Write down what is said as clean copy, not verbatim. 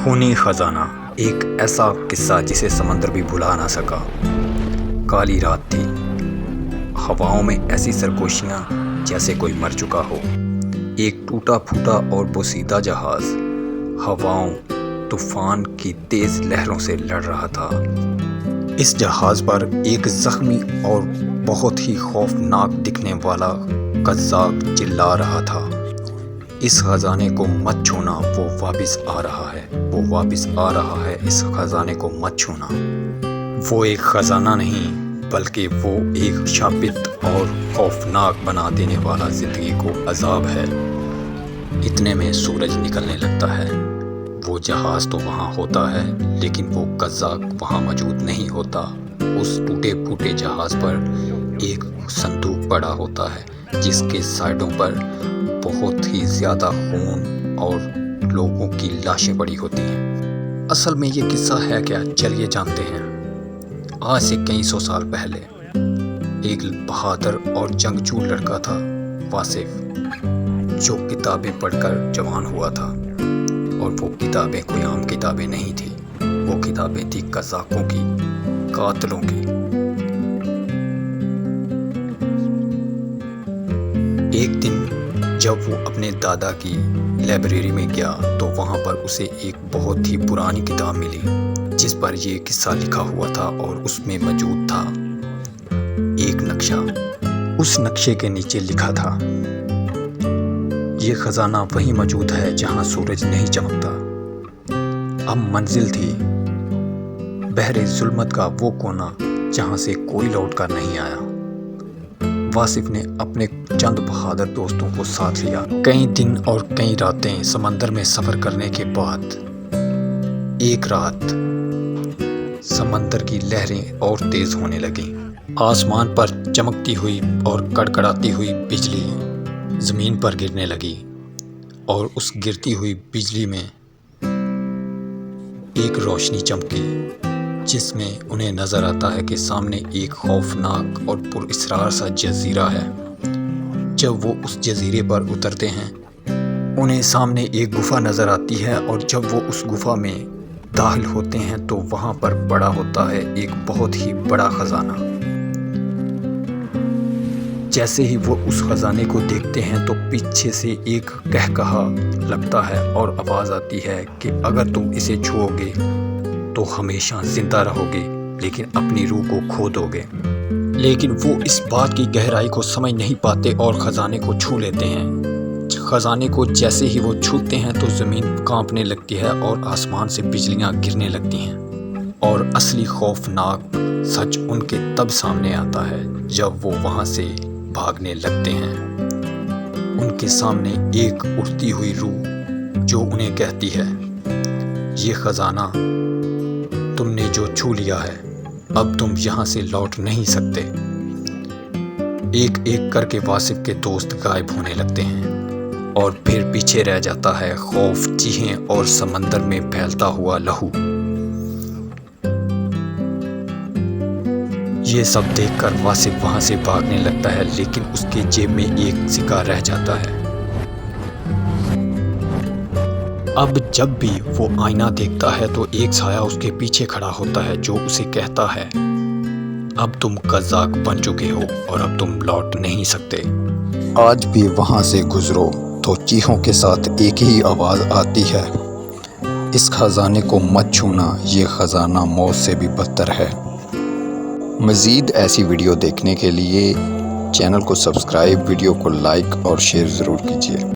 خونی خزانہ، ایک ایسا قصہ جسے سمندر بھی بھلا نہ سکا۔ کالی رات تھی، ہواؤں میں ایسی سرگوشیاں جیسے کوئی مر چکا ہو۔ ایک ٹوٹا پھوٹا اور بوسیدہ جہاز ہواؤں طوفان کی تیز لہروں سے لڑ رہا تھا۔ اس جہاز پر ایک زخمی اور بہت ہی خوفناک دکھنے والا قزاق چلا رہا تھا، اس خزانے کو مت چھونا، وہ واپس آ رہا ہے، وہ واپس آ رہا ہے، اس خزانے کو مت چھونا۔ وہ ایک خزانہ نہیں بلکہ وہ ایک شاپت اور خوفناک بنا دینے والا زندگی کو عذاب ہے۔ اتنے میں سورج نکلنے لگتا ہے۔ وہ جہاز تو وہاں ہوتا ہے لیکن وہ قزاق وہاں موجود نہیں ہوتا۔ اس ٹوٹے پھوٹے جہاز پر ایک صندوق پڑا ہوتا ہے جس کے سائڈوں پر بہت ہی زیادہ خون اور لوگوں کی لاشیں پڑی ہوتی ہیں۔ اصل میں یہ قصہ ہے کیا، چلیے جانتے ہیں۔ آج سے کئی سو سال پہلے ایک بہادر اور جنگجو لڑکا تھا، واصف، جو کتابیں پڑھ کر جوان ہوا تھا، اور وہ کتابیں کوئی عام کتابیں نہیں تھی، وہ کتابیں تھی قزاقوں کی، قاتلوں کی۔ ایک دن جب وہ اپنے دادا کی لائبریری میں گیا تو وہاں پر اسے ایک بہت ہی پرانی کتاب ملی جس پر یہ قصہ لکھا ہوا تھا، اور اس میں موجود تھا ایک نقشہ۔ اس نقشے کے نیچے لکھا تھا، یہ خزانہ وہیں موجود ہے جہاں سورج نہیں چمکتا۔ اب منزل تھی بحر ظلمت کا وہ کونا جہاں سے کوئی لوٹ کر نہیں آیا۔ واصف نے اپنے چند بہادر دوستوں کو ساتھ لیا۔ کئی دن اور کئی راتیں سمندر میں سفر کرنے کے بعد ایک رات سمندر کی لہریں اور تیز ہونے لگیں۔ آسمان پر چمکتی ہوئی اور کڑکڑاتی ہوئی بجلی زمین پر گرنے لگی، اور اس گرتی ہوئی بجلی میں ایک روشنی چمکی جس میں انہیں نظر آتا ہے کہ سامنے ایک خوفناک اور پراسرار سا جزیرہ ہے۔ جب وہ اس جزیرے پر اترتے ہیں انہیں سامنے ایک گفا نظر آتی ہے، اور جب وہ اس گفا میں داخل ہوتے ہیں تو وہاں پر پڑا ہوتا ہے ایک بہت ہی بڑا خزانہ۔ جیسے ہی وہ اس خزانے کو دیکھتے ہیں تو پیچھے سے ایک قہقہا لگتا ہے اور آواز آتی ہے کہ اگر تم اسے چھوؤ گے تو ہمیشہ زندہ رہو گے لیکن اپنی روح کو کھو دو گے۔ لیکن وہ اس بات کی گہرائی کو سمجھ نہیں پاتے اور خزانے کو چھو لیتے ہیں۔ خزانے کو جیسے ہی وہ چھوتے ہیں تو زمین کانپنے لگتی ہے اور آسمان سے بجلیاں گرنے لگتی ہیں، اور اصلی خوفناک سچ ان کے تب سامنے آتا ہے جب وہ وہاں سے بھاگنے لگتے ہیں۔ ان کے سامنے ایک اڑتی ہوئی روح جو انہیں کہتی ہے، یہ خزانہ تم نے جو چھو لیا ہے اب تم یہاں سے لوٹ نہیں سکتے۔ ایک ایک کر کے واصف کے دوست غائب ہونے لگتے ہیں، اور پھر پیچھے رہ جاتا ہے خوف، چیخیں اور سمندر میں پھیلتا ہوا لہو۔ یہ سب دیکھ کر واصف وہاں سے بھاگنے لگتا ہے لیکن اس کے جیب میں ایک سکہ رہ جاتا ہے۔ اب جب بھی وہ آئینہ دیکھتا ہے تو ایک سایہ اس کے پیچھے کھڑا ہوتا ہے جو اسے کہتا ہے، اب تم قزاق بن چکے ہو اور اب تم لوٹ نہیں سکتے۔ آج بھی وہاں سے گزرو تو چیخوں کے ساتھ ایک ہی آواز آتی ہے، اس خزانے کو مت چھونا، یہ خزانہ موت سے بھی بدتر ہے۔ مزید ایسی ویڈیو دیکھنے کے لیے چینل کو سبسکرائب، ویڈیو کو لائک اور شیئر ضرور کیجیے۔